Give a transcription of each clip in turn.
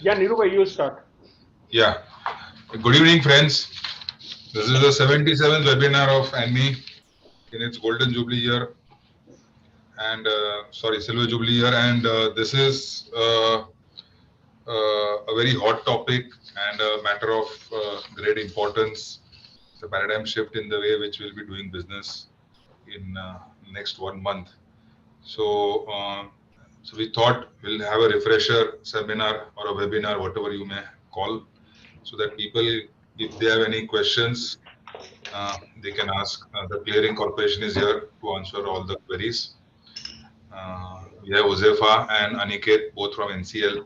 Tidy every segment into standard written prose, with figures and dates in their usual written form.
Yeah, Nirav, you start. Yeah. Good evening, friends. This is the 77th webinar of ANMI in its Golden Jubilee year and Silver Jubilee year. And this is a very hot topic and a matter of great importance. The paradigm shift in the way which we'll be doing business in next 1 month. So, so we thought we'll have a refresher seminar or a webinar, whatever you may call, so that people, if they have any questions, they can ask. The Clearing Corporation is here to answer all the queries. We have Huzefa and Aniket, both from NCL.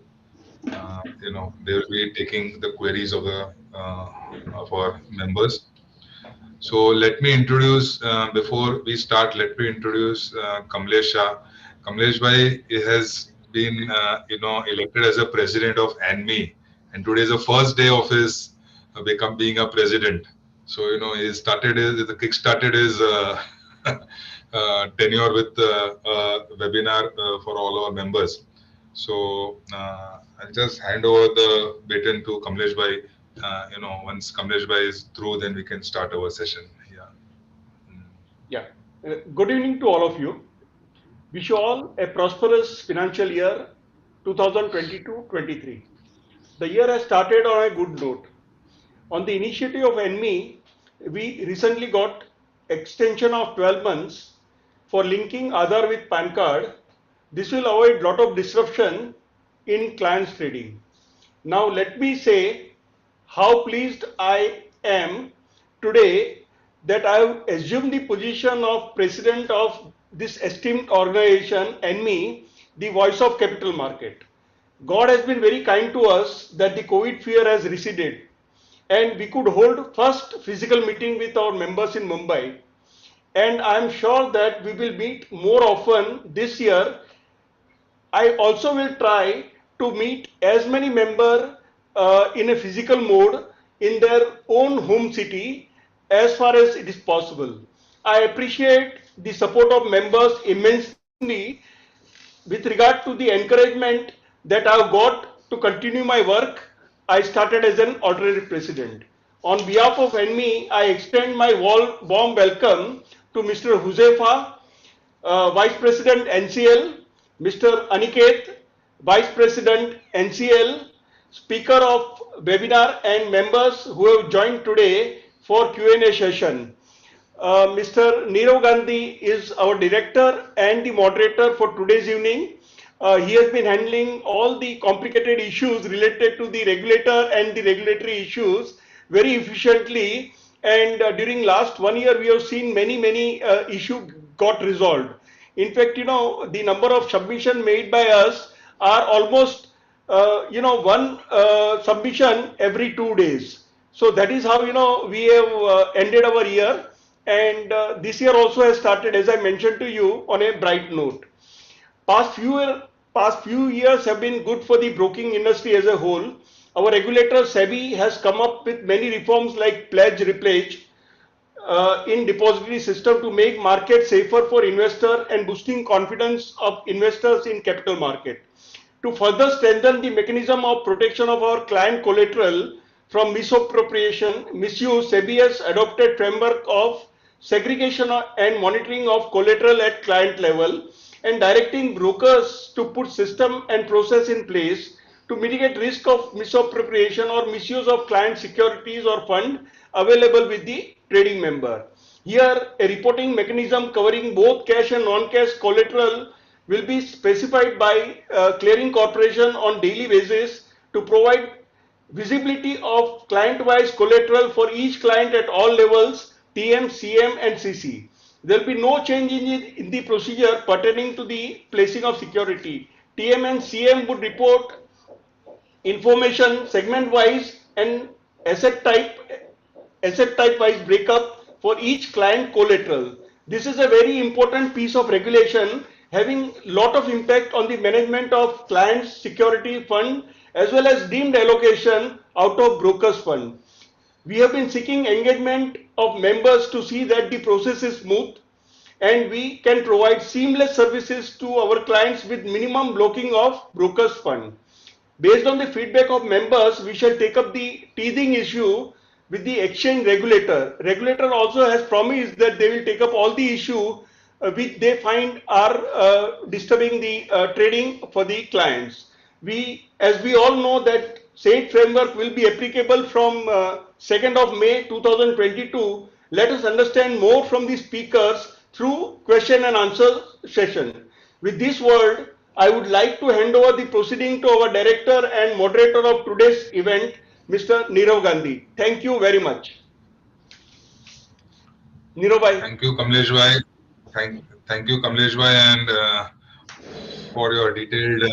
They will be taking the queries of our members. So let me introduce, before we start, let me introduce Kamlesh Shah. Kamlesh bhai has been, elected as a president of ANMI, and today is the first day of his being a president. So, the kick started his tenure with webinar for all our members. So I'll just hand over the baton to Kamlesh bhai. Once Kamlesh bhai is through, then we can start our session. Yeah. Mm. Yeah. Good evening to all of you. Wish you all a prosperous financial year 2022-23. The year has started on a good note. On the initiative of ANMI, we recently got extension of 12 months for linking Aadhaar with PAN card. This will avoid lot of disruption in clients trading. Now let me say how pleased I am today that I have assumed the position of president of this esteemed organization, ANMI, the voice of capital market. God has been very kind to us that the COVID fear has receded and we could hold first physical meeting with our members in Mumbai. And I am sure that we will meet more often this year. I also will try to meet as many members in a physical mode in their own home city as far as it is possible. I appreciate the support of members immensely with regard to the encouragement that I have got to continue my work. I started as an alternate president. On behalf of NME, I extend my warm welcome to Mr. Huzefa, Vice President NCL, Mr. Aniket, Vice President NCL, Speaker of webinar and members who have joined today for Q&A session. Mr. Nirav Gandhi is our director and the moderator for today's evening. He has been handling all the complicated issues related to the regulator and the regulatory issues very efficiently. And during last 1 year, we have seen many issues got resolved. In fact, the number of submission made by us are almost, one submission every 2 days. So that is how, we have ended our year. And this year also has started, as I mentioned to you, on a bright note. Past few years have been good for the broking industry as a whole. Our regulator SEBI has come up with many reforms like pledge repledge in depository system to make market safer for investor and boosting confidence of investors in capital market. To further strengthen the mechanism of protection of our client collateral from misappropriation, misuse, SEBI has adopted framework of segregation and monitoring of collateral at client level and directing brokers to put system and process in place to mitigate risk of misappropriation or misuse of client securities or fund available with the trading member. Here, a reporting mechanism covering both cash and non-cash collateral will be specified by Clearing Corporation on daily basis to provide visibility of client-wise collateral for each client at all levels, TM, CM and CC. There will be no change in the procedure pertaining to the placing of security. TM and CM would report information segment wise and asset type wise breakup for each client collateral. This is a very important piece of regulation having lot of impact on the management of clients security fund as well as deemed allocation out of brokers fund. We have been seeking engagement of members to see that the process is smooth and we can provide seamless services to our clients with minimum blocking of brokers fund. Based on the feedback of members, we shall take up the teething issue with the exchange regulator. Regulator also has promised that they will take up all the issue which they find are disturbing the trading for the clients. As we all know that said framework will be applicable from 2nd of May 2022. Let us understand more from the speakers through question and answer session. With this word, I would like to hand over the proceeding to our director and moderator of today's event, Mr. Nirav Gandhi. Thank you very much. Nirav bhai. Thank you, Kamlesh bhai. Thank you, Kamlesh bhai, and for your detailed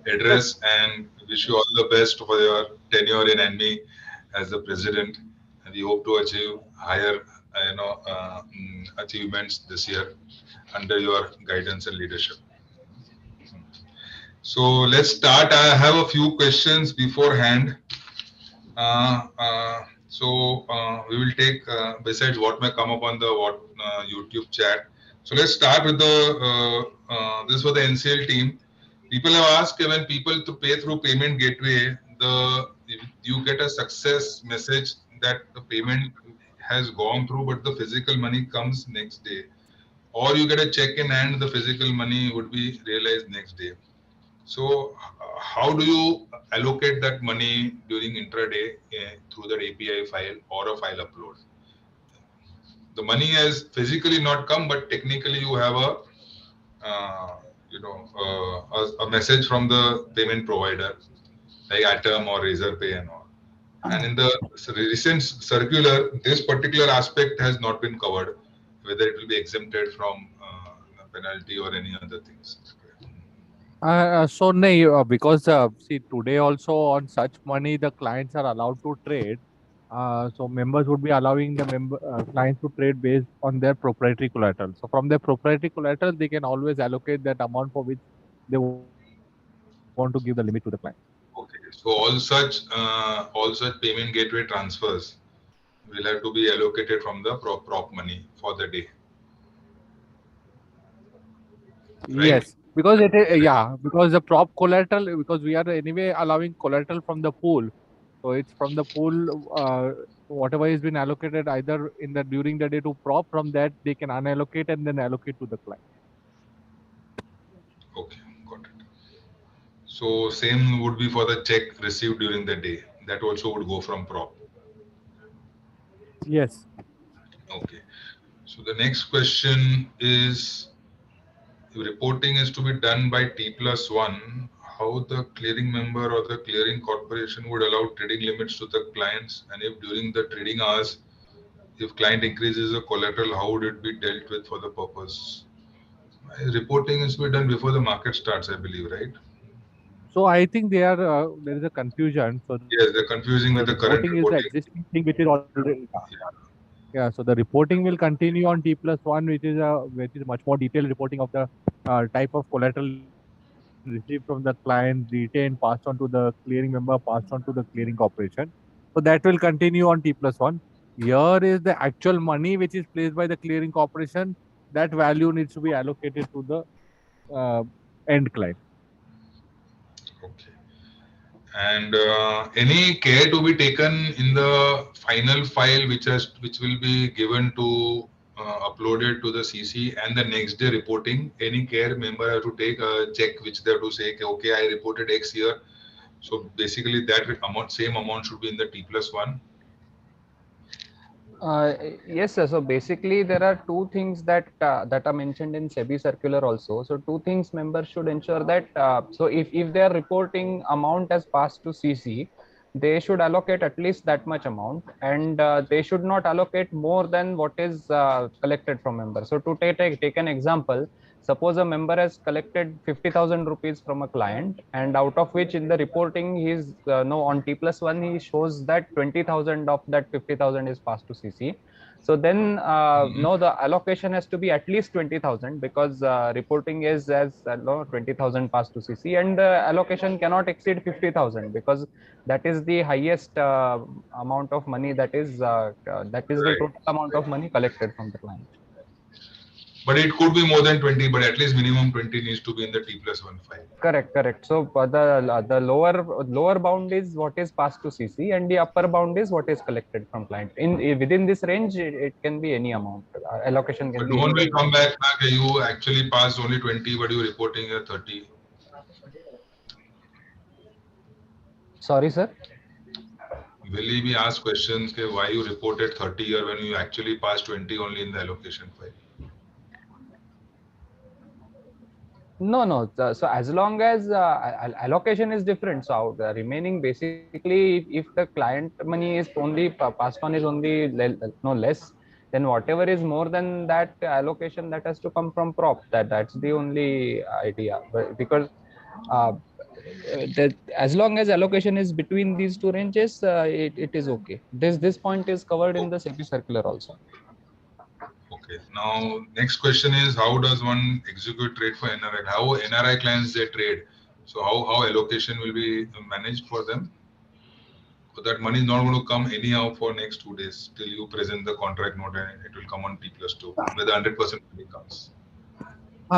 address, and wish you all the best for your tenure in ANMI as the president. And we hope to achieve higher, achievements this year under your guidance and leadership. So let's start. I have a few questions beforehand. We will take, besides what may come up on the YouTube chat. So let's start with this for the NCL team. People have asked when people to pay through payment gateway, you get a success message that the payment has gone through, but the physical money comes next day, or you get a check in and the physical money would be realized next day. So how do you allocate that money during intraday through that API file or a file upload? The money has physically not come, but technically you have a message from the payment provider like Atom or Razorpay and all. And in the recent circular, this particular aspect has not been covered, whether it will be exempted from penalty or any other things. Because see, today also on such money the clients are allowed to trade. So members would be allowing the clients to trade based on their proprietary collateral. So from their proprietary collateral, they can always allocate that amount for which they want to give the limit to the client. Okay, so all such payment gateway transfers will have to be allocated from the prop money for the day. Right? Yes, because because the prop collateral, because we are anyway allowing collateral from the pool, so it's from the pool. Whatever has been allocated either during the day to prop, from that they can unallocate and then allocate to the client. Okay, got it. So same would be for the check received during the day. That also would go from prop. Yes. Okay. So the next question is, if reporting is to be done by T+1, how the clearing member or the clearing corporation would allow trading limits to the clients, and if during the trading hours, if client increases the collateral, how would it be dealt with for the purpose? Reporting is to be done before the market starts, I believe, right? So I think there is a confusion. So yes, they're confusing with the current reporting is the existing thing which is already. Yeah, so the reporting will continue on T+1, which is much more detailed reporting of the type of collateral received from the client, retained, passed on to the clearing member, passed on to the clearing corporation. So that will continue on T+1. Here is the actual money which is placed by the clearing corporation. That value needs to be allocated to the end client. Okay. And any care to be taken in the final file which will be given to uploaded to the CC, and the next day reporting, any care member have to take a check which they have to say, okay, I reported X here. So basically that same amount should be in the T+1. Yes, sir. So basically, there are two things that are mentioned in SEBI circular also. So two things members should ensure that. So if they are reporting amount as passed to CC, they should allocate at least that much amount, and they should not allocate more than what is collected from members. So to take an example, suppose a member has collected 50,000 rupees from a client, and out of which in the reporting he's on T+1 he shows that 20,000 of that 50,000 is passed to CC. So then the allocation has to be at least 20,000, because reporting is as 20,000 passed to CC, and allocation cannot exceed 50,000, because that is the highest amount of money, that is the total amount of money collected from the client. But it could be more than 20, but at least minimum 20 needs to be in the T+1 file. Correct. So the lower bound is what is passed to CC, and the upper bound is what is collected from client. Within this range, it can be any amount. Allocation can But be no one anywhere. will come back. You actually passed only 20, but you're reporting a 30. Sorry, sir. Will he be asked questions why you reported 30 here when you actually passed 20 only in the allocation file? No. So as long as allocation is different, so the remaining basically, if the client money is only passed on is only less, then whatever is more than that allocation, that has to come from prop. That's the only idea. But because that as long as allocation is between these two ranges, it is okay. This point is covered in the SEBI circular also. Okay. Now, next question is, how does one execute trade for NRI? How NRI clients they trade? So how allocation will be managed for them? So that money is not going to come anyhow for next 2 days till you present the contract note and it will come on T+2 where the 100% money comes.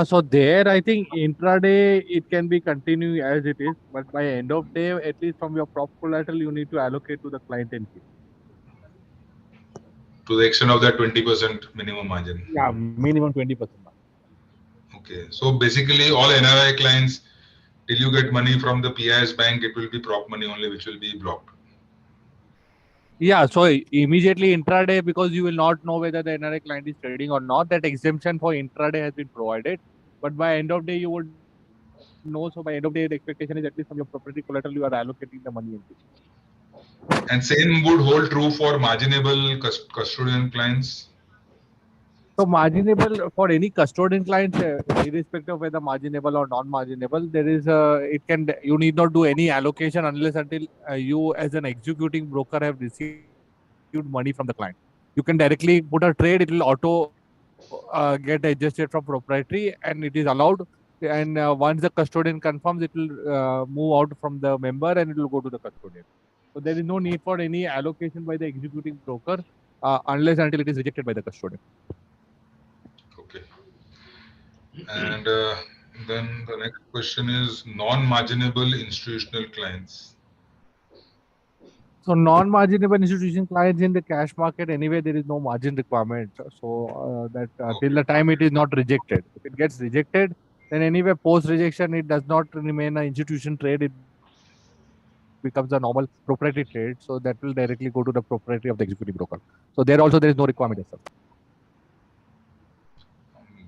So there, I think intraday it can be continue as it is, but by end of day, at least from your prop collateral, you need to allocate to the client entity. To the extent of that 20% minimum margin. Yeah, minimum 20%. Okay. So basically, all NRI clients, till you get money from the PIS bank, it will be prop money only, which will be blocked. Yeah, so immediately intraday, because you will not know whether the NRI client is trading or not, that exemption for intraday has been provided. But by end of day, you would know. So by end of day, the expectation is at least from your property collateral, you are allocating the money into. And same would hold true for marginable custodian clients. So marginable for any custodian client, irrespective of whether marginable or non-marginable, there is you need not do any allocation unless until you as an executing broker have received money from the client. You can directly put a trade; it will auto get adjusted from proprietary, and it is allowed. And once the custodian confirms, it will move out from the member and it will go to the custodian. So there is no need for any allocation by the executing broker unless until it is rejected by the custodian. Okay. And then the next question is non-marginable institutional clients. So non-marginable institution clients in the cash market, anyway, there is no margin requirement. So till the time it is not rejected. If it gets rejected, then anyway, post-rejection, it does not remain an institution trade. It becomes a normal proprietary trade. So that will directly go to the proprietary of the executing broker. So there also, there is no requirement as such.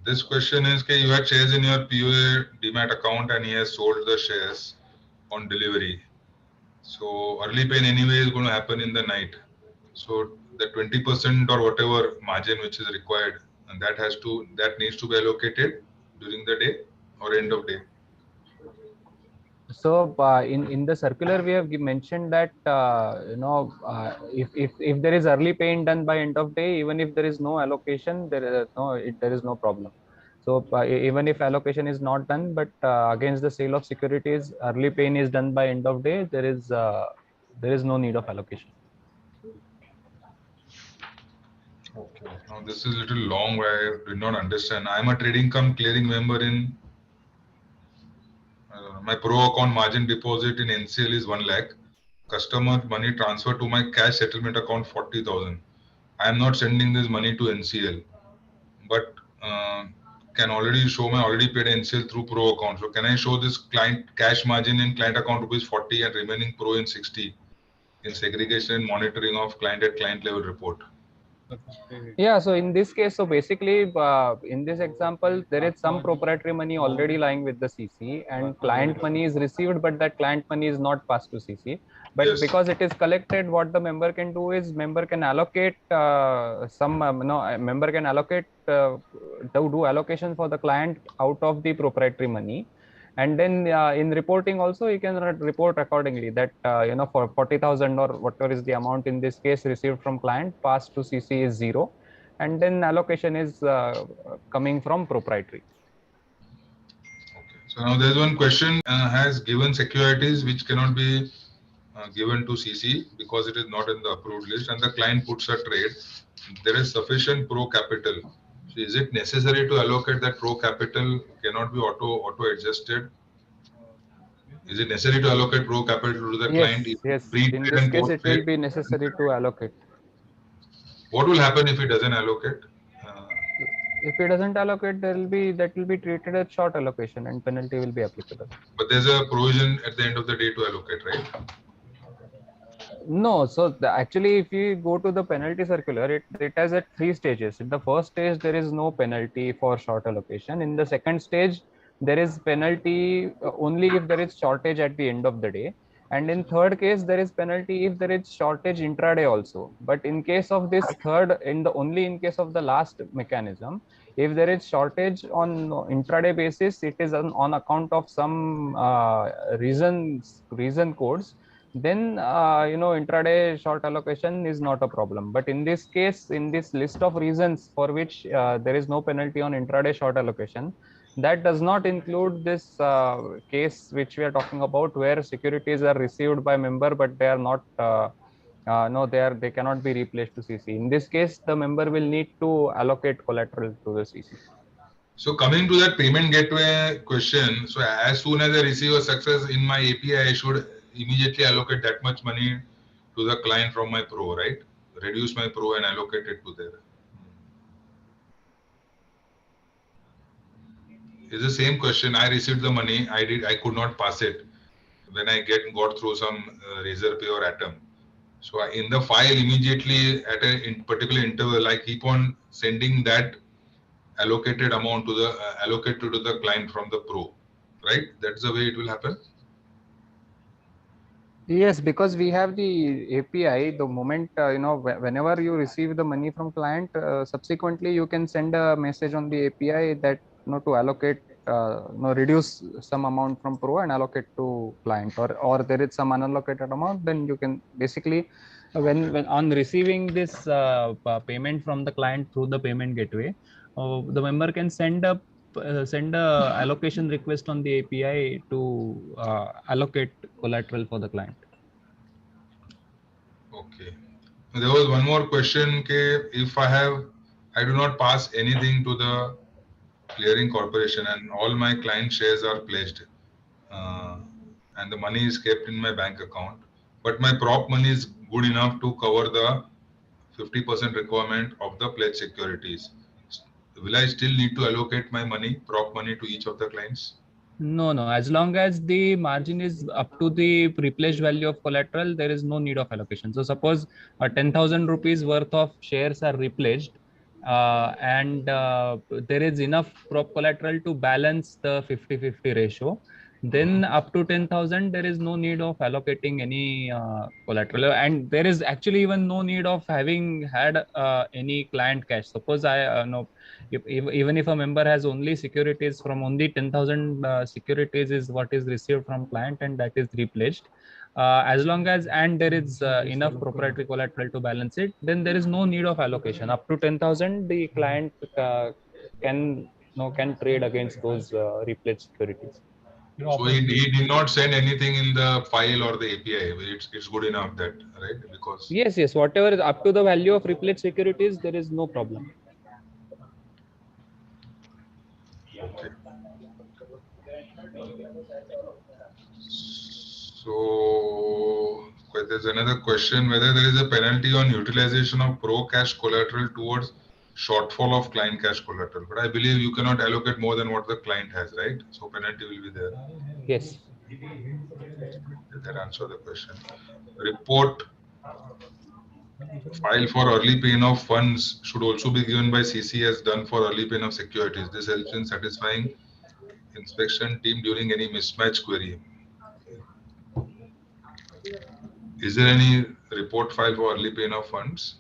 This question is, you had shares in your POA demat account and he has sold the shares on delivery. So early pay anyway is going to happen in the night. So the 20% or whatever margin which is required, and that needs to be allocated during the day or end of day. So in the circular we have mentioned that if there is early paying done by end of day, even if there is no allocation, there is no problem. So even if allocation is not done, but against the sale of securities, early paying is done by end of day, there is no need of allocation. Okay. Now this is a little long. I did not understand. I am a trading cum clearing member in my pro account margin deposit in NCL is 1 lakh. Customer money transfer to my cash settlement account 40,000. I am not sending this money to NCL, but can already show my already paid NCL through pro account. So can I show this client cash margin in client account rupees 40 and remaining pro in 60 in segregation and monitoring of client at client level report? Yeah, so in this case, so basically in this example, there is some proprietary money already lying with the CC and client money is received, but that client money is not passed to CC. But yes, because it is collected, what the member can do is member can allocate member can allocate to do allocation for the client out of the proprietary money. And then in reporting also, you can report accordingly that, for 40,000 or whatever is the amount in this case received from client, passed to CC is 0. And then allocation is coming from proprietary. Okay. So now there's one question, has given securities which cannot be given to CC because it is not in the approved list and the client puts a trade. There is sufficient pro capital. Is it necessary to allocate that pro capital? Cannot be auto adjusted. Is it necessary to allocate pro capital to the client? Yes. In Pre-trade this and case, it will post-trade? be necessary to allocate. What will happen if it doesn't allocate? If it doesn't allocate, that will be treated as short allocation and penalty will be applicable. But there's a provision at the end of the day to allocate, right? No, so actually, if you go to the penalty circular, it has at 3 stages. In the first stage, there is no penalty for short allocation. In the second stage, there is penalty only if there is shortage at the end of the day. And in third case, there is penalty if there is shortage intraday also. But in case of this third, only in case of the last mechanism, if there is shortage on intraday basis, it is on account of some reason codes, then intraday short allocation is not a problem. But in this case, in this list of reasons for which there is no penalty on intraday short allocation, that does not include this case which we are talking about, where securities are received by member but they are not they cannot be replaced to CC. In this case, the member will need to allocate collateral to the CC. So coming to that payment gateway question, so as soon as I receive a success in my API, I should immediately allocate that much money to the client from my pro, right? Reduce my pro and allocate it to there. It's the same question. I received the money. I could not pass it when I got through some Razorpay or Atom. So in the file immediately at a particular interval, I keep on sending that allocated amount to the allocated to the client from the pro, right? That's the way it will happen. Yes, because we have the API. The moment whenever you receive the money from client, subsequently you can send a message on the API that to allocate reduce some amount from pro and allocate to client, or there is some unallocated amount, then you can basically when on receiving this payment from the client through the payment gateway, the member can send a allocation request on the API to allocate collateral for the client. Okay. There was one more question. If I do not pass anything to the clearing corporation and all my client shares are pledged and the money is kept in my bank account, but my prop money is good enough to cover the 50% requirement of the pledged securities. Will I still need to allocate my money, prop money, to each of the clients? No. As long as the margin is up to the repledged value of collateral, there is no need of allocation. So suppose 10,000 rupees worth of shares are repledged and there is enough prop collateral to balance the 50-50 ratio. Then up to 10,000, there is no need of allocating any collateral, and there is actually even no need of having had any client cash. Suppose even if a member has only securities from only 10,000 securities is what is received from client and that is repledged, as long as and there is enough proprietary collateral to balance it, then there is no need of allocation. Up to 10,000, the client can trade against those repledged securities. So he did not send anything in the file or the API. It's good enough that, right? Because yes, whatever is up to the value of repledged securities, there is no problem. Okay. So there's another question, whether there is a penalty on utilization of pro cash collateral towards shortfall of client cash collateral. But I believe you cannot allocate more than what the client has, right? So penalty will be there. Yes. That answers the question. Report file for early paying of funds should also be given by CC as done for early paying of securities. This helps in satisfying inspection team during any mismatch query. Is there any report file for early paying of funds?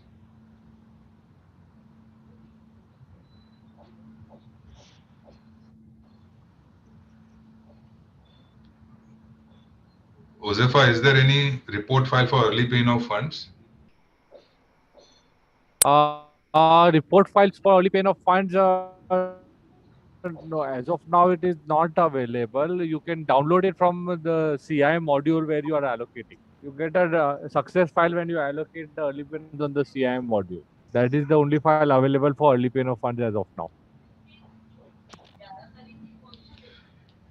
Huzefa, is there any report file for early paying of funds? Report files for early payment of funds, no, as of now it is not available. You can download it from the CI module where you are allocating. You get a success file when you allocate the early payments on the CI module. That is the only file available for early payment of funds as of now.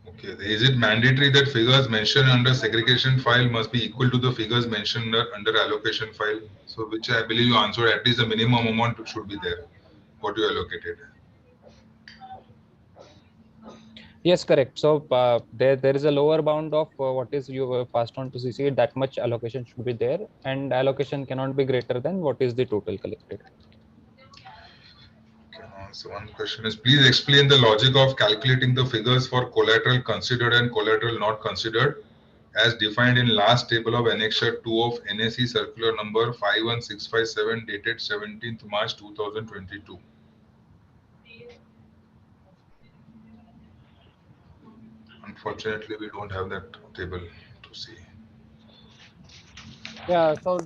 Okay. Is it mandatory that figures mentioned under segregation file must be equal to the figures mentioned under allocation file? So, which I believe you answered, at least the minimum amount should be there, what you allocated. Yes, correct. So there is a lower bound of what is you passed on to CC. That much allocation should be there, and allocation cannot be greater than what is the total collected. Okay, so one question is, please explain the logic of calculating the figures for collateral considered and collateral not considered as defined in last table of Annexure 2 of NSE Circular number 51657 dated 17th March 2022. Unfortunately, we don't have that table to see. Yeah, so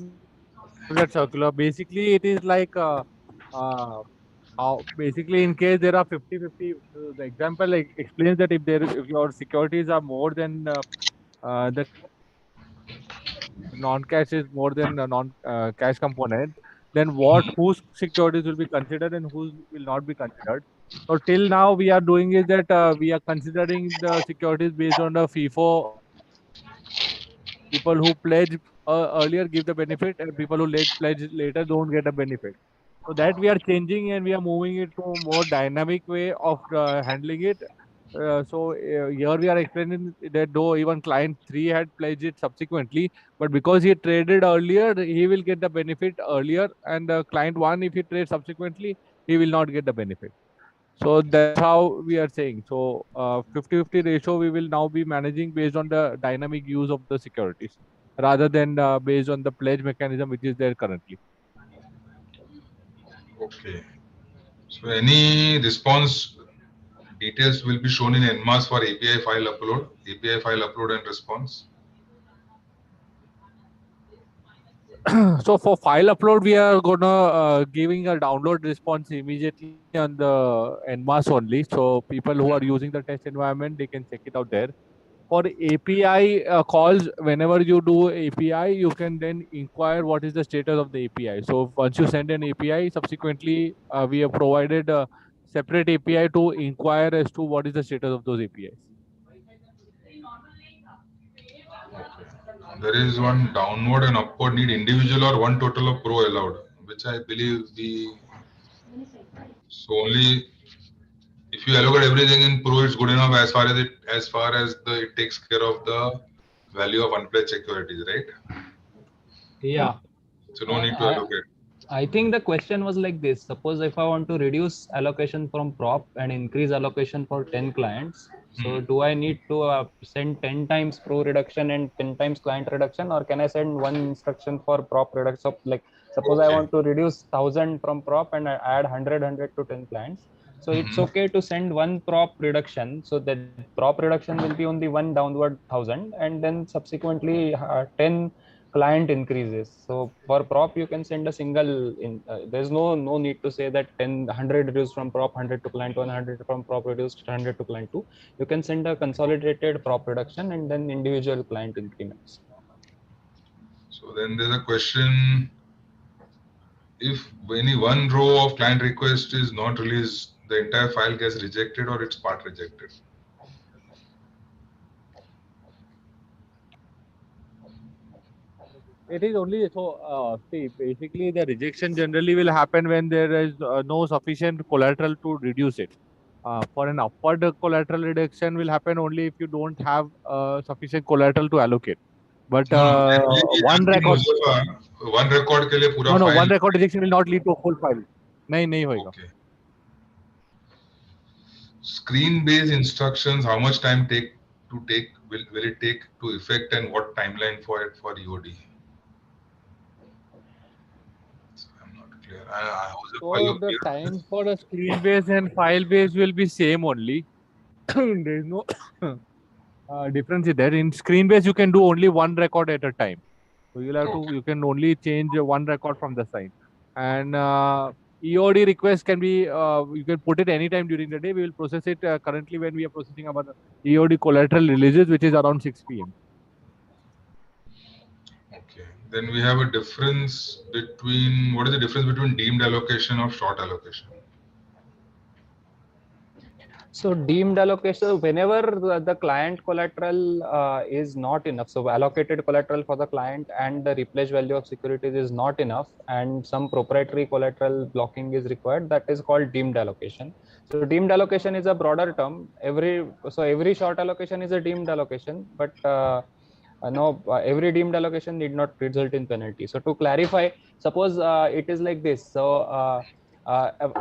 that circular, basically it is like uh, how basically in case there are 50-50, the example like explains that if your securities are more than the non-cash is more than a non-cash component, then whose securities will be considered and whose will not be considered. So till now we are doing is that we are considering the securities based on the FIFO. People who pledge earlier give the benefit, and people who pledge later don't get a benefit. So that we are changing, and we are moving it to a more dynamic way of handling it. Here we are explaining that though even client 3 had pledged it subsequently, but because he traded earlier, he will get the benefit earlier, and client 1, if he trades subsequently, he will not get the benefit. So that's how we are saying. So 50-50 ratio we will now be managing based on the dynamic use of the securities rather than based on the pledge mechanism which is there currently. Okay. So any response details will be shown in NMAS for API file upload and response. So for file upload, we are gonna giving a download response immediately on the NMAS only. So people who are using the test environment, they can check it out there. For API calls, whenever you do API, you can then inquire what is the status of the API. So once you send an API, subsequently we have provided a separate API to inquire as to what is the status of those APIs. Okay. There is one downward and upward need individual or one total of pro allowed, which I believe so only if you allocate everything in pro, it's good enough as far as it takes care of the value of unpledged securities, right? Yeah. So no need to allocate. I think the question was like this. Suppose if I want to reduce allocation from prop and increase allocation for 10 clients, so do I need to send 10 times pro reduction and 10 times client reduction, or can I send one instruction for prop reduction? So like suppose I want to reduce 1000 from prop and I add 100 to 10 clients. So it's okay to send one prop reduction. So that prop reduction will be only one downward 1000, and then subsequently 10 client increases. So for prop you can send a single there's no need to say that 100 reduced from prop, 100 to client 1, 100 from prop reduced, 100 to client 2. You can send a consolidated prop reduction and then individual client increments. So then there's a question, if any one row of client request is not released, the entire file gets rejected or it's part rejected? It is only so. See, basically, the rejection generally will happen when there is no sufficient collateral to reduce it. For an upward collateral reduction will happen only if you don't have sufficient collateral to allocate. But one record के लिए पूरा no, file. one record rejection will not lead to a full file. नहीं होगा. Okay. Screen-based instructions, how much time will it take to effect, and what timeline for it for EOD? I'm not clear. So the time for a screen-based and file-based will be same only. There is no difference there. In screen-based, you can do only one record at a time. So you'll have to, you can only change one record from the side. And EOD request can be, you can put it anytime during the day. We will process it currently when we are processing our EOD collateral releases, which is around 6 p.m. Okay. Then we have a difference between, what is the difference between deemed allocation or short allocation? So deemed allocation, whenever the client collateral is not enough, so allocated collateral for the client and the replaced value of securities is not enough, and some proprietary collateral blocking is required, that is called deemed allocation. So deemed allocation is a broader term. Every short allocation is a deemed allocation, but every deemed allocation need not result in penalty. So to clarify, suppose it is like this. So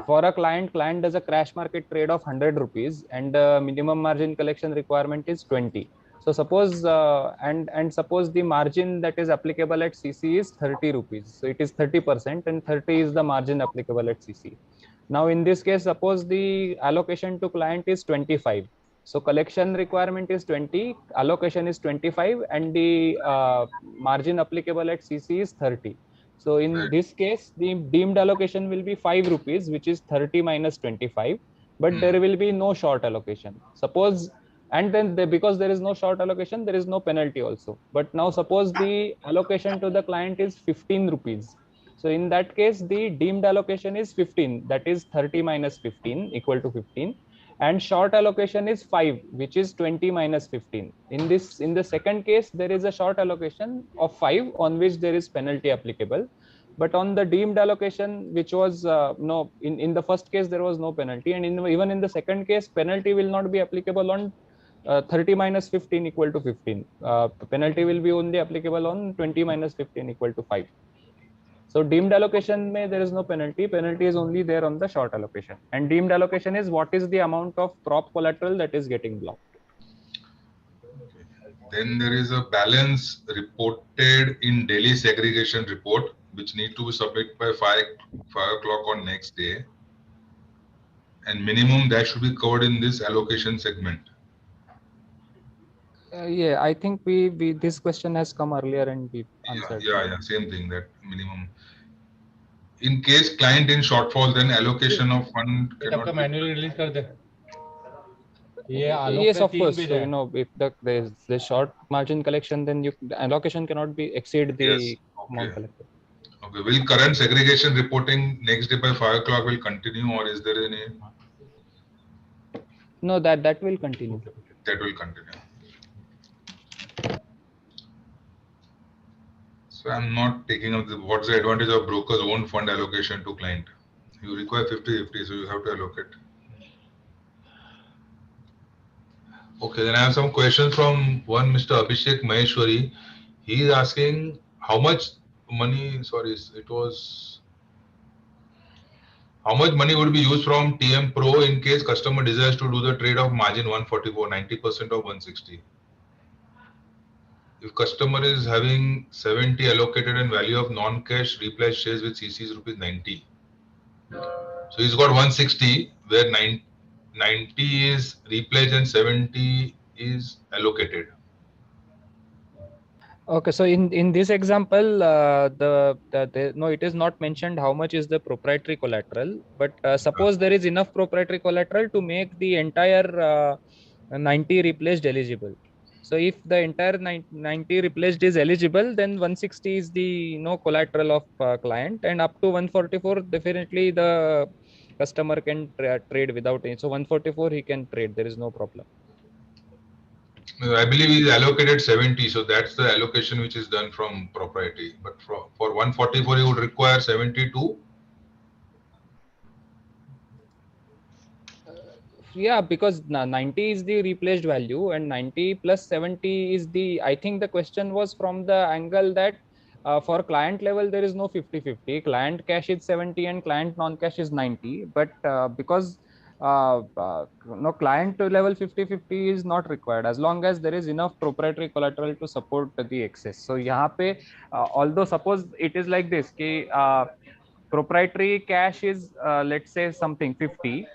for a client does a crash market trade of 100 rupees and the minimum margin collection requirement is 20. So suppose and suppose the margin that is applicable at CC is 30 rupees. So it is 30% and 30 is the margin applicable at CC. Now in this case, suppose the allocation to client is 25. So collection requirement is 20, allocation is 25, and the margin applicable at CC is 30. So in this case, the deemed allocation will be 5 rupees, which is 30 minus 25, but there will be no short allocation. Suppose, and then because there is no short allocation, there is no penalty also. But now suppose the allocation to the client is 15 rupees. So in that case, the deemed allocation is 15, that is 30 minus 15 equal to 15. And short allocation is 5, which is 20 minus 15. In the second case, there is a short allocation of 5 on which there is penalty applicable. But on the deemed allocation, which was in the first case, there was no penalty. And even in the second case, penalty will not be applicable on 30 minus 15 equal to 15. Penalty will be only applicable on 20 minus 15 equal to 5. So deemed allocation there is no penalty. Penalty is only there on the short allocation. And deemed allocation is what is the amount of prop collateral that is getting blocked. Then there is a balance reported in daily segregation report, which need to be submitted by 5 o'clock on next day. And minimum that should be covered in this allocation segment. Yeah, I think we this question has come earlier and we answered. Yeah, same thing, that minimum. In case client in shortfall, then allocation of fund cannot manually release kar de. Yes, of course. So, if the short margin collection, then the allocation cannot be exceed the amount collected. Okay. Will current segregation reporting next day by 5 o'clock will continue, or is there any? No, that will continue. That will continue. So I'm not taking up what's the advantage of broker's own fund allocation to client. You require 50-50, so you have to allocate. Okay, then I have some questions from one Mr. Abhishek Maheshwari. He is asking how much money, how much money would be used from TM Pro in case customer desires to do the trade of margin 144, 90% of 160. If customer is having 70 allocated and value of non-cash replaced shares with CC is rupees 90. So he's got 160 where 90 is replaced and 70 is allocated. Okay, so in this example, it is not mentioned how much is the proprietary collateral, but suppose there is enough proprietary collateral to make the entire 90 replaced eligible. So if the entire 90 replaced is eligible, then 160 is the collateral of client, and up to 144 definitely the customer can trade without any. So 144 he can trade. There is no problem. I believe he's allocated 70, so that's the allocation which is done from proprietary. But for 144, he would require 72. Yeah, because 90 is the replaced value and 90 plus 70 is the, I think the question was from the angle that for client level, there is no 50-50. Client cash is 70 and client non-cash is 90. But because client level 50-50 is not required as long as there is enough proprietary collateral to support the excess. So यहाँ पे although suppose it is like this कि proprietary cash is let's say something 50,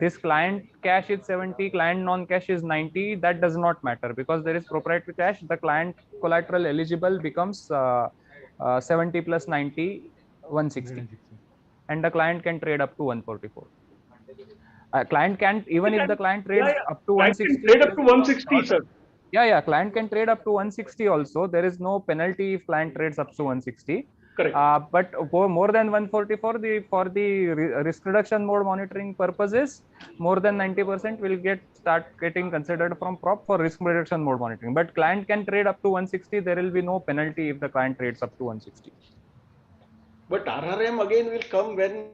this client cash is 70, client non-cash is 90, that does not matter because there is proprietary cash. The client collateral eligible becomes 70 plus 90, 160, and the client can trade up to 144. Client can, even if the client trades up to 160, trade up to 160, sir. Yeah, client can trade up to 160 also. There is no penalty if client trades up to 160. Correct. But for more than 144, for the risk reduction mode monitoring purposes, more than 90% will start getting considered from prop for risk reduction mode monitoring. But client can trade up to 160. There will be no penalty if the client trades up to 160. But RRM again will come when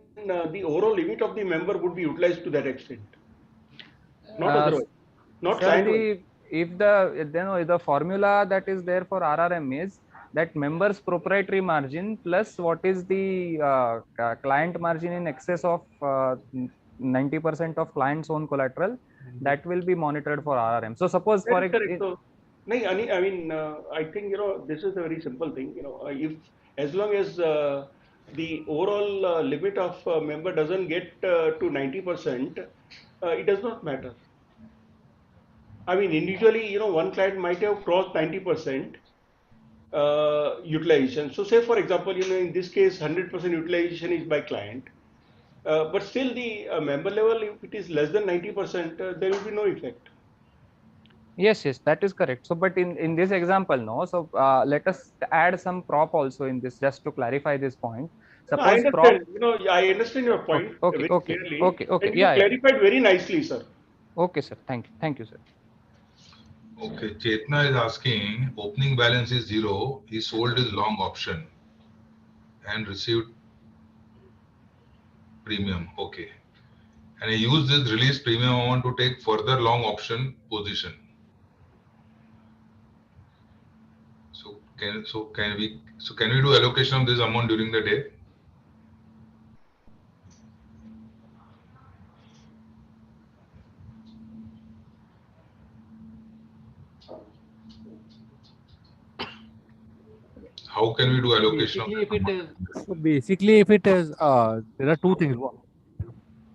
the overall limit of the member would be utilized to that extent. Not otherwise. Not client. If the formula that is there for RRM is that members proprietary margin plus what is the client margin in excess of 90% of client's own collateral, that will be monitored for RRM. So suppose for example, I mean, I think this is a very simple thing. If as long as the overall limit of member doesn't get to 90%, it does not matter. I mean, individually, one client might have crossed 90% utilization. So, say for example, in this case, 100% utilization is by client, but still the member level, if it is less than 90%, there will be no effect. Yes, that is correct. So, but in this example, no. So, let us add some prop also in this, just to clarify this point. Suppose I understand. I understand your point very clearly. Okay. And you clarified very nicely, sir. Okay, sir. Thank you, sir. Okay, Chetna is asking, opening balance is 0. He sold his long option and received premium. Okay, and he used this release premium amount to take further long option position. So can we do allocation of this amount during the day? How can we do allocation? Basically, if it is, there are two things.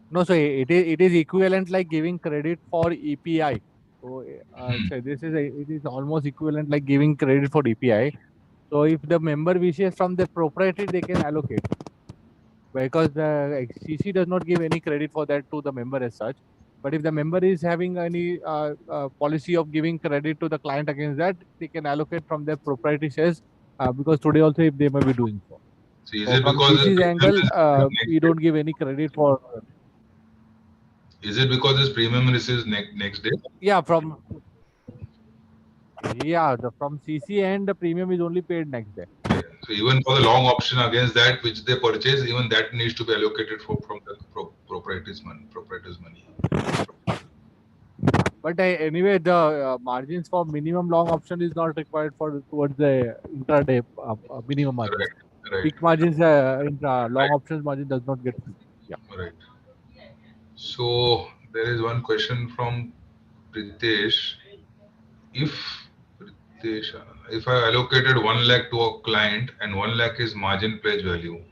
No, so it is equivalent like giving credit for EPI. So, so it is almost equivalent like giving credit for EPI. So if the member wishes from the proprietary, they can allocate, because the CC does not give any credit for that to the member as such. But if the member is having any policy of giving credit to the client against that, they can allocate from their proprietary shares, because today also if they may be doing so. So is it from CC's angle, we don't give any credit for. Is it because this premium receives next day? Yeah, from CC and the premium is only paid next day. Okay. So even for the long option against that which they purchase, even that needs to be allocated from the proprietor's money. But anyway, the margins for minimum long option is not required towards the intraday minimum margin. Right. Peak margins in long options margin does not get. Yeah. Right. So there is one question from Pritesh. If I allocated 1 lakh to a client and 1 lakh is margin pledge value,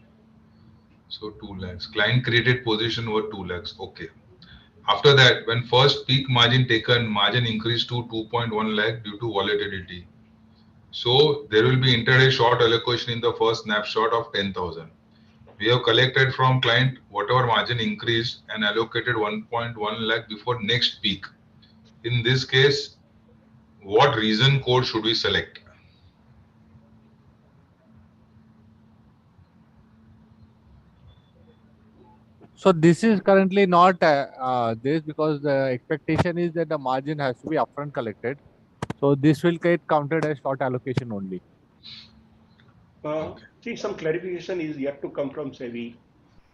so 2 lakhs. Client created position over 2 lakhs. Okay. After that, when first peak margin taken, margin increased to 2.1 lakh due to volatility. So there will be intraday short allocation in the first snapshot of 10,000. We have collected from client whatever margin increased and allocated 1.1 lakh before next peak. In this case, what reason code should we select? So this is currently not this, because the expectation is that the margin has to be upfront collected. So this will get counted as short allocation only. See, some clarification is yet to come from SEBI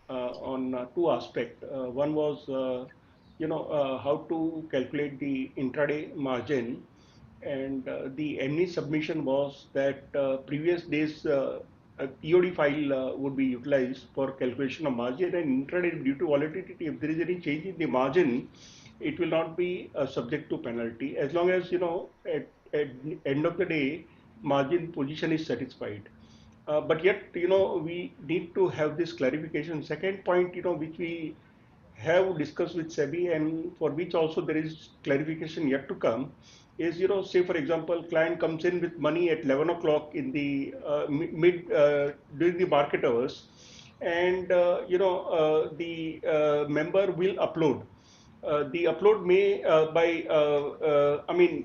on two aspects. One was, how to calculate the intraday margin, and the ANMI submission was that previous days a POD file would be utilized for calculation of margin, and intraday due to volatility, if there is any change in the margin, it will not be subject to penalty as long as at end of the day margin position is satisfied. But yet, we need to have this clarification. Second point, which we have discussed with SEBI and for which also there is clarification yet to come, is, say for example, client comes in with money at 11 o'clock in the during the market hours, and the member will upload the upload may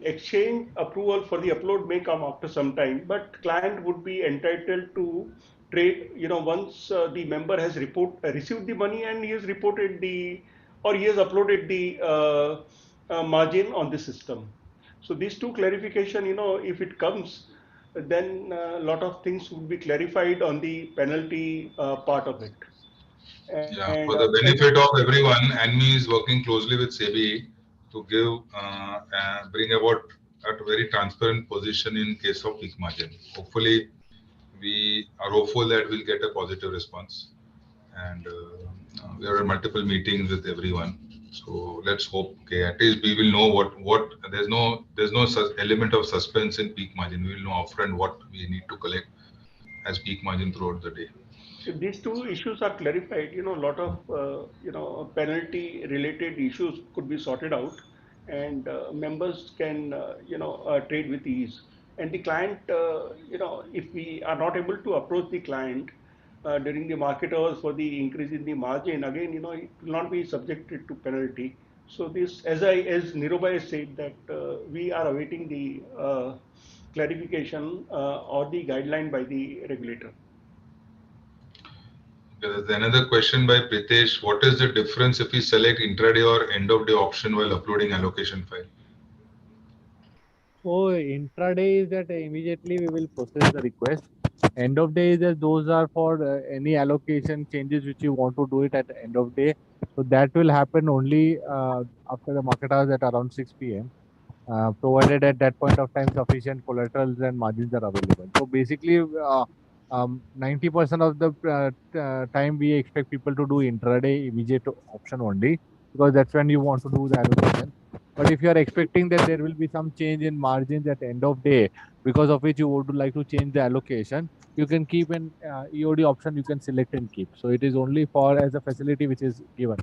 exchange approval for the upload may come after some time, but client would be entitled to trade, once the member has received the money and he has reported he has uploaded the margin on the system. So these two clarification, if it comes, then a lot of things would be clarified on the penalty part of it. Yeah, for the benefit of everyone, ANMI is working closely with SEBI to bring about a very transparent position in case of peak margin. Hopefully, we are hopeful that we'll get a positive response, and we are in multiple meetings with everyone. So let's hope. Okay, at least we will know what there's no such element of suspense in peak margin. We will know upfront what we need to collect as peak margin throughout the day. If these two issues are clarified, a lot of penalty related issues could be sorted out, and members can trade with ease. And the client, if we are not able to approach the client during the market hours for the increase in the margin, again, it will not be subjected to penalty. So this, as Nirav said, that we are awaiting the clarification or the guideline by the regulator. There's another question by Pritesh. What is the difference if we select intraday or end of day option while uploading allocation file? So intraday is that immediately we will process the request. End of day is that those are for any allocation changes which you want to do it at the end of day. So that will happen only after the market hours at around 6 p.m. Provided at that point of time sufficient collaterals and margins are available. So basically 90% of the time we expect people to do intraday immediate option only, because that's when you want to do the allocation. But if you are expecting that there will be some change in margins at the end of day, because of which you would like to change the allocation, you can keep an EOD option, you can select and keep. So it is only for as a facility which is given.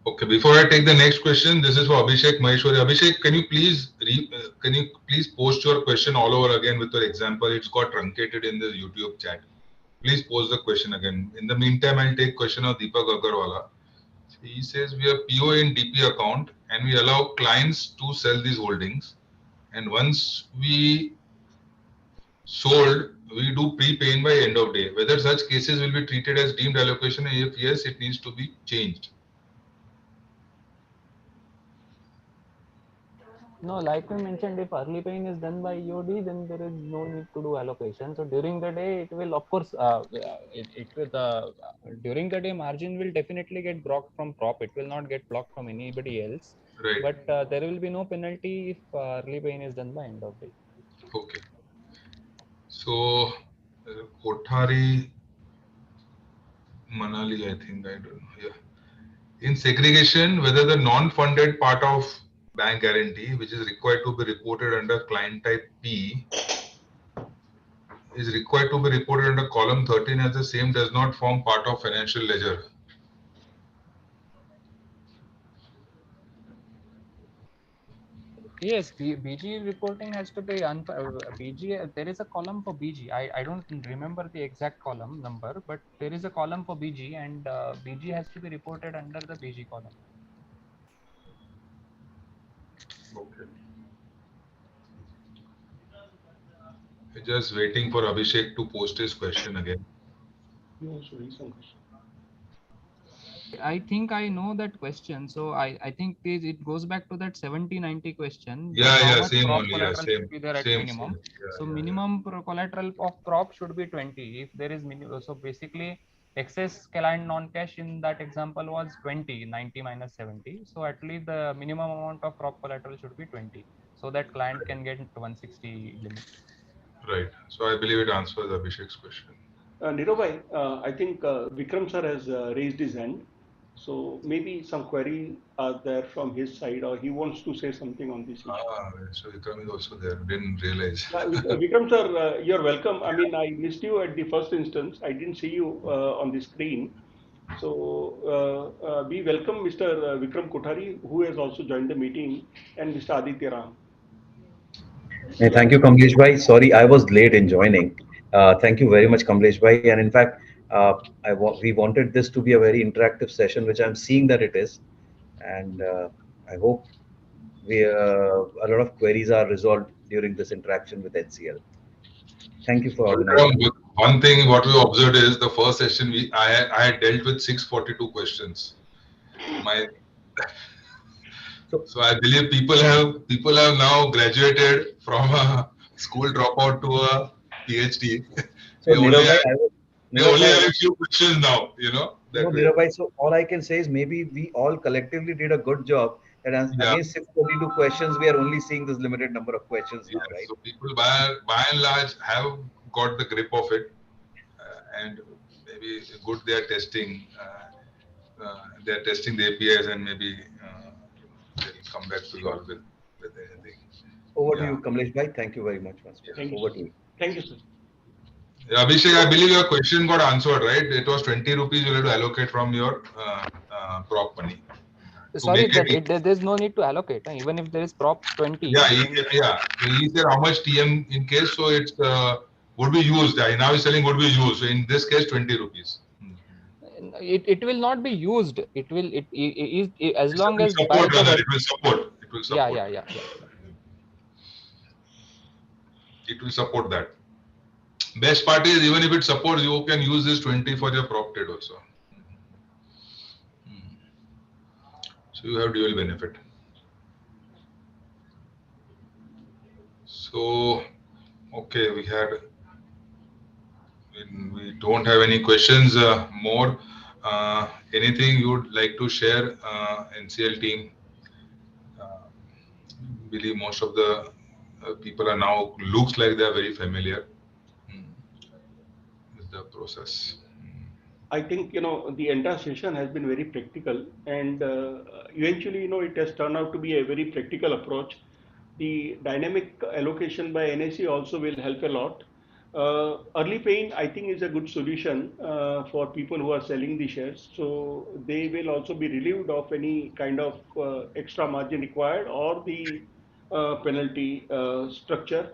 Okay, before I take the next question, this is for Abhishek Maheshwari. Abhishek, can you please post your question all over again with your example? It's got truncated in the YouTube chat. Please post the question again. In the meantime, I'll take question of Deepak Agarwala. He says we have PO in DP account and we allow clients to sell these holdings. And once we sold, we do prepaying by end of day. Whether such cases will be treated as deemed allocation, and if yes, it needs to be changed. No, like we mentioned, if early paying is done by EOD, then there is no need to do allocation. So during the day, it will, of course, during the day, margin will definitely get blocked from prop. It will not get blocked from anybody else. Right. But there will be no penalty if early paying is done by end of day. Okay. So, Kothari Manali, I think, I don't know. Yeah. In segregation, whether the non-funded part of bank guarantee, which is required to be reported under client type P, is required to be reported under column 13 as the same does not form part of financial ledger. Yes, BG reporting has to be BG. There is a column for BG. I don't remember the exact column number, but there is a column for BG, and BG has to be reported under the BG column. Okay. We're just waiting for Abhishek to post his question again. I think I know that question. So I think it goes back to that 70-90 question. Yeah, How much same prop only. collateral Yeah, should be there at minimum? Yeah, minimum collateral of prop should be 20. If there is minimum, so basically excess client non-cash in that example was 20, 90 minus 70. So at least the minimum amount of prop collateral should be 20, so that client can get 160 limit. Right. So I believe it answers Abhishek's question. Nirav, I think Vikram sir has raised his hand. So maybe some query are there from his side, or he wants to say something on this issue. So Vikram is also there. Didn't realize. Vikram sir, you're welcome. I mean, I missed you at the first instance. I didn't see you on the screen. So we welcome Mr. Vikram Kothari, who has also joined the meeting, and Mr. Aditya Ram. Hey, thank you, Kamlesh bhai. Sorry, I was late in joining. Thank you very much, Kamlesh bhai. And in fact, We wanted this to be a very interactive session, which I'm seeing that it is, and I hope a lot of queries are resolved during this interaction with NCL. Thank you for organizing. One thing what we observed is the first session I had dealt with 642 questions. So I believe people have now graduated from a school dropout to a PhD. So we only Nirav, have a few questions now, you know. Nirav, so all I can say is maybe we all collectively did a good job. And against 642 questions, we are only seeing this limited number of questions now, right? So people by and large have got the grip of it, and maybe good they are testing. They are testing the APIs, and maybe they'll come back to you all with anything. Over to you, Kamlesh bhai. Thank you very much once more. Thank you. Over to you. Thank you, sir. Abhishek, I believe your question got answered, right? It was 20 rupees you have to allocate from your prop money. Sorry, there's no need to allocate, even if there is prop 20. Yeah. He said how much TM in case, so it's would be used. Now he's telling would be used. So in this case, 20 rupees. It will not be used. It will as long as it will support. Yeah. It will support that. Best part is even if it supports, you can use this 20 for your prop trade also. So you have dual benefit. So, okay, we don't have any questions more. Anything you would like to share, NCL team? Believe most of the people are now, looks like they are very familiar with the process. I think, the entire session has been very practical, and eventually, it has turned out to be a very practical approach. The dynamic allocation by NSE also will help a lot. Early paying, I think, is a good solution for people who are selling the shares. So they will also be relieved of any kind of extra margin required or the penalty structure.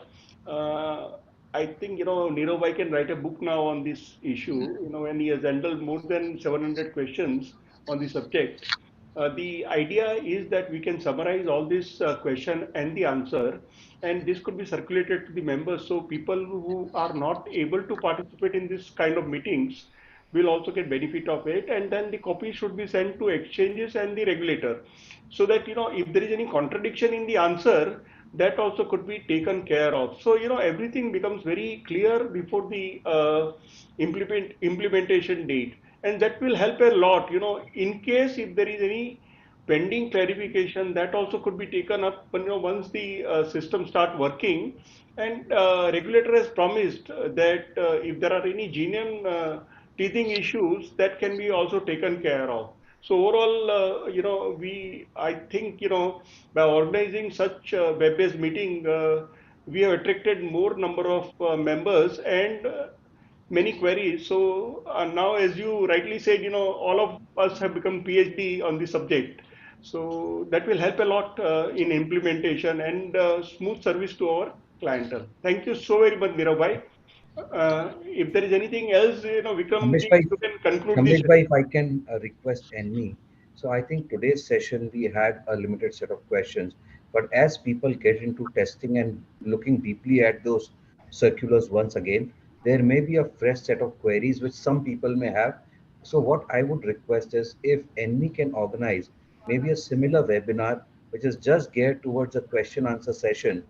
I think, Nirav can write a book now on this issue, when he has handled more than 700 questions on the subject. The idea is that we can summarize all this question and the answer, and this could be circulated to the members. So people who are not able to participate in this kind of meetings will also get benefit of it. And then the copy should be sent to exchanges and the regulator, so that, if there is any contradiction in the answer, that also could be taken care of. So, everything becomes very clear before the implementation date. And that will help a lot, in case if there is any pending clarification, that also could be taken up, once the system start working. And regulator has promised that if there are any genuine teething issues, that can be also taken care of. So overall, I think, by organizing such a web-based meeting, we have attracted more number of members and many queries. So now, as you rightly said, all of us have become PhD on the subject. So that will help a lot in implementation and smooth service to our clientele. Thank you so very much, Nirav. If there is anything else, Vikram, you can conclude this. Kamlesh bhai, if I can request NME. So I think today's session we had a limited set of questions, but as people get into testing and looking deeply at those circulars once again, there may be a fresh set of queries which some people may have. So what I would request is if NME can organize maybe a similar webinar which is just geared towards a question answer session,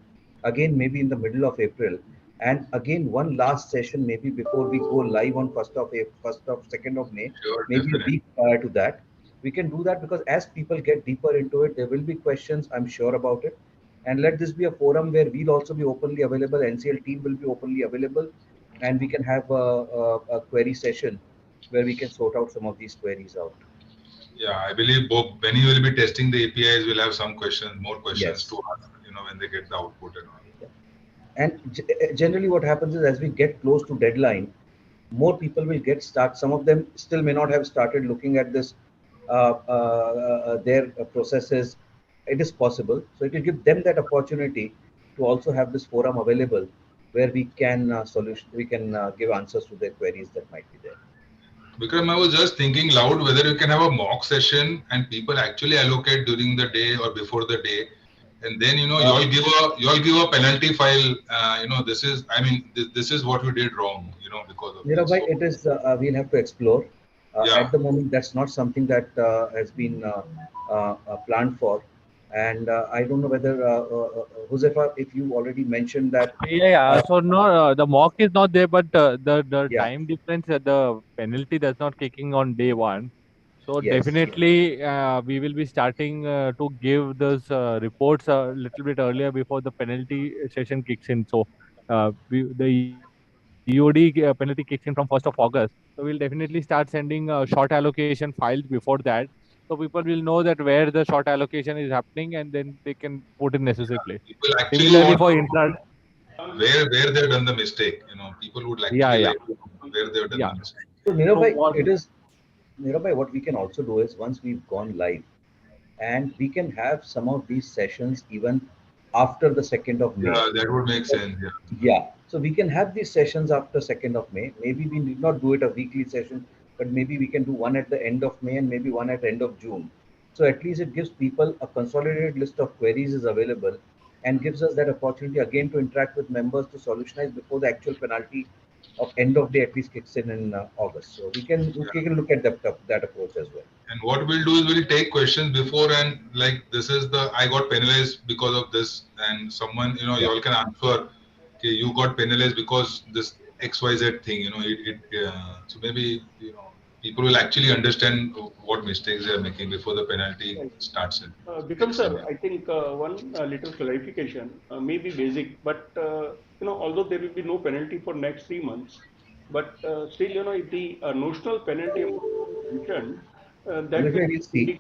again maybe in the middle of April, and again one last session maybe before we go live on 2nd of May, maybe Definitely. a week prior to that. We can do that because as people get deeper into it, there will be questions, I'm sure about it. And let this be a forum where we'll also be openly available, NCL team will be openly available, and we can have a query session where we can sort out some of these queries out. Yeah, I believe both when you will be testing the APIs, we'll have some questions, more questions to ask, when they get the output and all. And generally what happens is as we get close to deadline, more people will get start. Some of them still may not have started looking at this, their processes. It is possible. So it will give them that opportunity to also have this forum available where we can give answers to their queries that might be there. Vikram, I was just thinking loud whether you can have a mock session and people actually allocate during the day or before the day, and then you all give a penalty file. This is, I mean, this is what you did wrong. Because of Nirav this. bhai, So it is, we'll have to explore. yeah, At the moment, that's not something that has been planned for. And I don't know whether, Huzefa, if you already mentioned that, Yeah, yeah. uh, So no, the mock is not there, but the yeah, time difference, the penalty does not kicking on day one. So yes. definitely, we will be starting to give those reports a little bit earlier before the penalty session kicks in. So the EOD penalty kicks in from 1st of August. So we'll definitely start sending short allocation files before that. So people will know that where the short allocation is happening, and then they can put in necessary place. people actually Similarly want for to intra, know where they've done the mistake. People would yeah, actually yeah, like to know where they've done yeah. the mistake. So Nirav So bhai, what? Nirav bhai, what we can also do is once we've gone live, and we can have some of these sessions even after the 2nd of May. Yeah, that would make sense. Yeah, Yeah, so we can have these sessions after 2nd of May. Maybe we need not do it a weekly session, but maybe we can do one at the end of May and maybe one at the end of June. So at least it gives people a consolidated list of queries is available and gives us that opportunity again to interact with members to solutionize before the actual penalty of end of day at least kicks in August. So we yeah. can look at that approach as well. And what we'll do is we'll take questions before, and like, this is the, I got penalized because of this, and someone, you Yeah. all can answer, okay, you got penalized because this XYZ thing, so maybe, people will actually understand what mistakes they are making before the penalty Right. starts and Vikram kicks in. sir, I think one little clarification, may be basic, but although there will be no penalty for next 3 months, but still, if the notional penalty amount is mentioned, that Kamlesh will bhai, we'll see.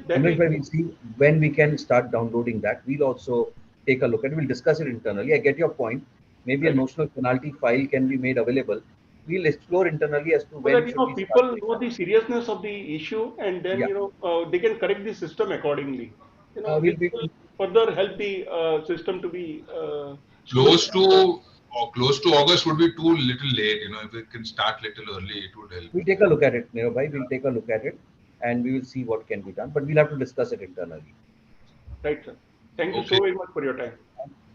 that Kamlesh will bhai, we'll see when we can start downloading that. We'll also take a look at it. We'll discuss it internally. I get your point. Maybe a right. notional penalty file can be made available. We'll explore internally as to So when that should we start people doing know that. the seriousness of the issue, and then Yeah, they can correct the system accordingly. we'll Which be. will further help the system to be smooth. Close to close to August would be too little late. If it can start little early, it would help. We'll take a look at it, Nirav bhai. We'll take a look at it, and we will see what can be done. But we'll have to discuss it internally. Right, sir. Thank you so Okay. very much for your time.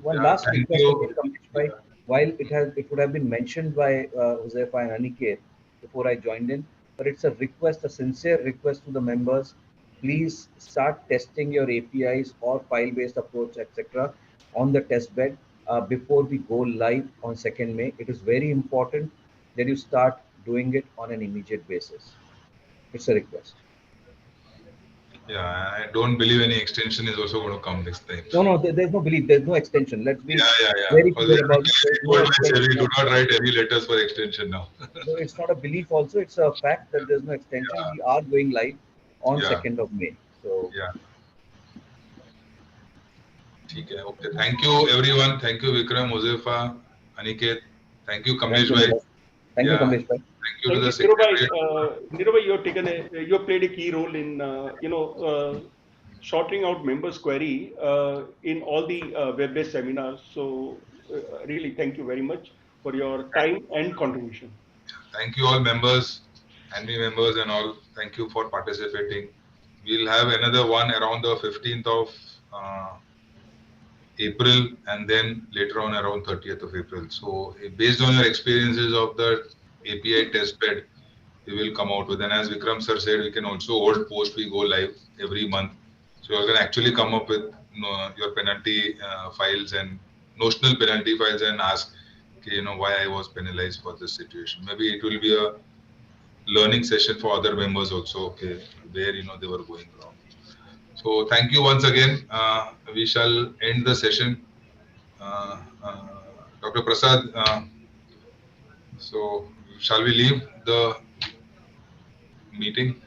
One Yeah. last Thank request again, you. Kamlesh Yeah. bhai. While it would have been mentioned by Huzefa and Aniket before I joined in, but it's a request, a sincere request to the members. Please start testing your APIs or file-based approach, etc., on the test bed before we go live on 2nd May. It is very important that you start doing it on an immediate basis. It's a request. Yeah, I don't believe any extension is also going to come this time. No, no, there's no belief. There's no extension. Let's be Yeah. very For clear the about it. There's no told by extension. Sebi, do not write any letters for extension now. No, it's not a belief also, it's a fact that there's no extension. Yeah, We are going live on yeah, 2nd of May. So yeah. ठीक है. Okay. Thank you everyone. Thank you Vikram, Huzefa, Aniket. Thank you thank Kamlesh you, bhai. Nirav. Thank you, Yeah. Kamlesh bhai. Thank you to Thank the you, Nirav. secretary. Nirav, you have played a key role in sorting out members' query in all the web-based seminars. So really, thank you very much for your time and contribution. Thank you all members, ANMI members and all. Thank you for participating. We'll have another one around the 15th of April, and then later on around 30th of April. So based on your experiences of the API test bed, we will come out with. And as Vikram sir said, we can also hold post we go live every month. So you can actually come up with your penalty files and notional penalty files and ask, okay, why I was penalized for this situation. Maybe it will be a learning session for other members also, okay, where they were going wrong. So thank you once again. We shall end the session. Dr. Prasad, so shall we leave the meeting?